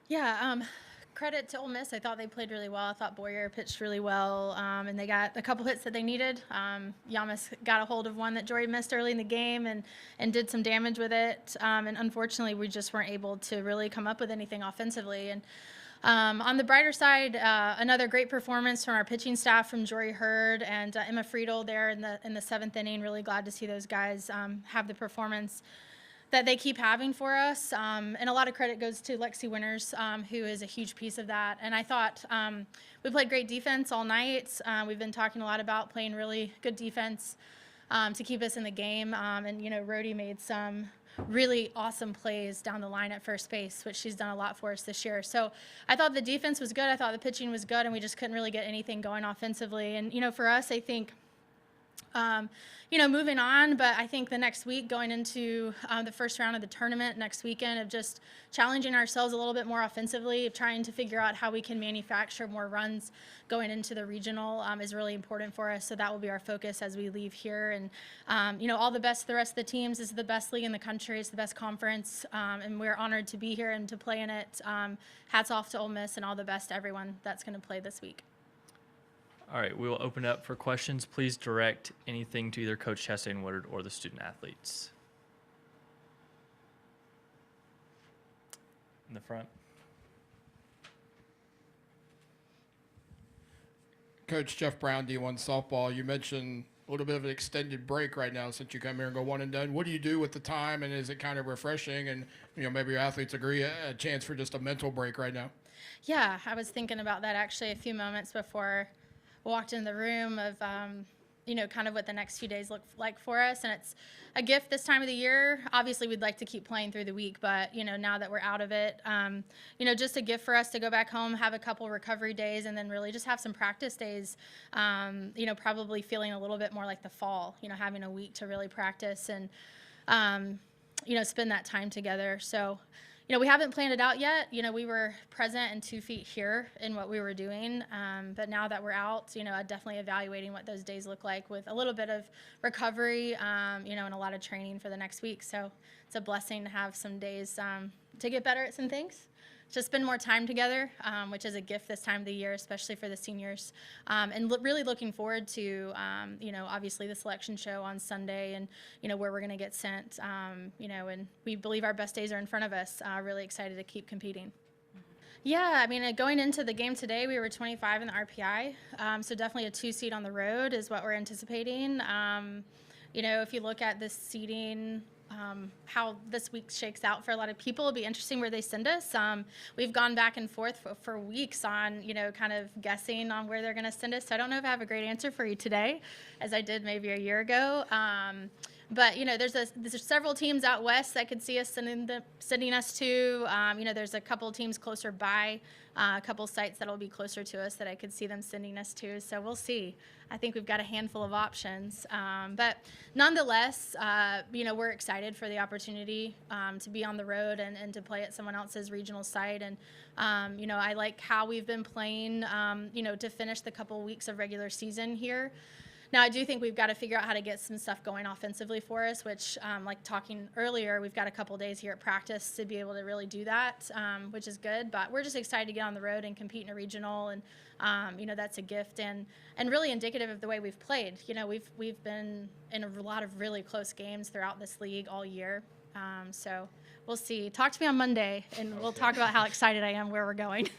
Yeah, credit to Ole Miss. I thought they played really well. I thought Boyer pitched really well, and they got a couple hits that they needed. Yamas got a hold of one that Jory missed early in the game and did some damage with it. And unfortunately, we just weren't able to really come up with anything offensively. And on the brighter side, another great performance from our pitching staff, from Jory Hurd and Emma Friedel there in the seventh inning. Really glad to see those guys have the performance that they keep having for us. And a lot of credit goes to Lexi Winters, who is a huge piece of that. And I thought we played great defense all night. We've been talking a lot about playing really good defense to keep us in the game. And, Rhodey made some really awesome plays down the line at first base, which she's done a lot for us this year. So I thought the defense was good. I thought the pitching was good, and we just couldn't really get anything going offensively. And, for us, I think moving on, but I think the next week going into the first round of the tournament next weekend, of just challenging ourselves a little bit more offensively, of trying to figure out how we can manufacture more runs going into the regional is really important for us. So that will be our focus as we leave here. And, all the best to the rest of the teams. This is the best league in the country. It's the best conference, and we're honored to be here and to play in it. Hats off to Ole Miss, and all the best to everyone that's going to play this week. All right, we will open up for questions. Please direct anything to either Coach Chastain-Woodard or the student athletes. In the front. Coach Jeff Brown, D1 softball. You mentioned a little bit of an extended break right now since you come here and go one and done. What do you do with the time, and is it kind of refreshing? And maybe your athletes agree, a chance for just a mental break right now. Yeah, I was thinking about that actually a few moments before we walked in the room, of kind of what the next few days look like for us. And it's a gift this time of the year. Obviously, we'd like to keep playing through the week, but now that we're out of it, just a gift for us to go back home, have a couple recovery days, and then really just have some practice days. Probably feeling a little bit more like the fall, having a week to really practice and spend that time together. So we haven't planned it out yet. We were present and 2 feet here in what we were doing. But now that we're out, definitely evaluating what those days look like, with a little bit of recovery, and a lot of training for the next week. So it's a blessing to have some days to get better at some things, to spend more time together, which is a gift this time of the year, especially for the seniors. And really looking forward to, obviously the selection show on Sunday, and, where we're going to get sent, and we believe our best days are in front of us. Really excited to keep competing. Yeah, I mean, going into the game today, we were 25 in the RPI, so definitely a 2 seed on the road is what we're anticipating. If you look at this seeding, how this week shakes out for a lot of people, it'll be interesting where they send us. We've gone back and forth for weeks on, kind of guessing on where they're going to send us. So I don't know if I have a great answer for you today, as I did maybe a year ago. But there's several teams out west that could see us sending us to. There's a couple teams closer by, a couple sites that'll be closer to us that I could see them sending us to. So we'll see. I think we've got a handful of options. But nonetheless, we're excited for the opportunity to be on the road and to play at someone else's regional site. And I like how we've been playing. To finish the couple weeks of regular season here. Now, I do think we've got to figure out how to get some stuff going offensively for us, which, like talking earlier, we've got a couple days here at practice to be able to really do that, which is good. But we're just excited to get on the road and compete in a regional, and, that's a gift and really indicative of the way we've played. We've been in a lot of really close games throughout this league all year. So we'll see. Talk to me on Monday, and we'll talk about how excited I am where we're going.